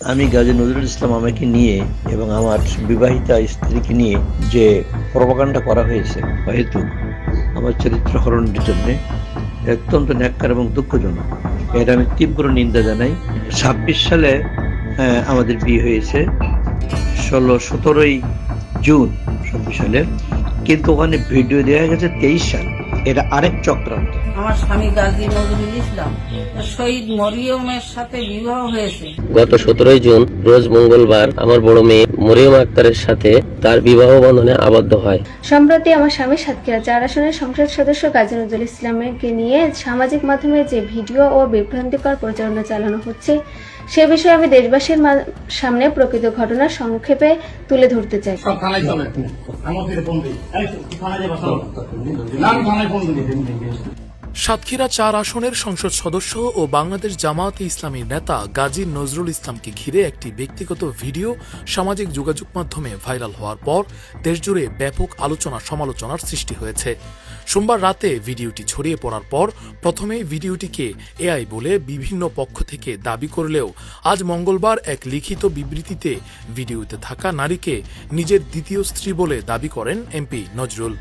আমি গাজী নজরুল ইসলাম আমাকে নিয়ে এবং আমার বিবাহিতা স্ত্রীকে নিয়ে যে প্রপাগান্ডা করা হয়েছে হয়তো আমার চরিত্র হরণের জন্যে অত্যন্ত ন্যাক্কার এবং দুঃখজনক। এর আমি তীব্র নিন্দা জানাই। ২৬ সালে আমাদের বিয়ে হয়েছে ১৭ই জুন ২৬ সালে, কিন্তু ওখানে ভিডিও দেওয়া গেছে ২৩ সাল। এটা আরেক চক্রান্ত। আমার স্বামী গাজী নজরুল ইসলাম শহীদ মরিয়মের সাথে বিবাহ হয়েছে। গত ১৭ই জুন রোজ মঙ্গলবার আমার বড় মেয়ে মরিয়ম আক্তারের সাথে তার বিবাহ বন্ধনে আবদ্ধ হয়। সম্প্রতি আমার স্বামী সাতক্ষীরা ৪ আসনের সংসদ সদস্য গাজী নজরুল ইসলামকে নিয়ে সামাজিক মাধ্যমে যে ভিডিও ও বিভ্রান্তিকর প্রচারণা চালানো হচ্ছে সে বিষয়ে আমি দেশবাসীর সামনে প্রকৃত ঘটনা সংক্ষেপে তুলে ধরতে চাই। সাতক্ষীরা ৪ আসনের সংসদ সদস্য ও বাংলাদেশ জামায়াতে ইসলামীর নেতা গাজী নজরুল ইসলামকে ঘিরে একটি ব্যক্তিগত ভিডিও সামাজিক যোগাযোগ মাধ্যমে ভাইরাল হওয়ার পর দেশজুড়ে ব্যাপক আলোচনা সমালোচনার সৃষ্টি হয়েছে। সোমবার রাতে ভিডিওটি ছড়িয়ে পড়ার পর প্রথমে ভিডিওটিকে এআই বলে বিভিন্ন পক্ষ থেকে দাবি করলেও আজ মঙ্গলবার এক লিখিত বিবৃতিতে ভিডিওতে থাকা নারীকে নিজের দ্বিতীয় স্ত্রী বলে দাবি করেন এমপি নজরুল।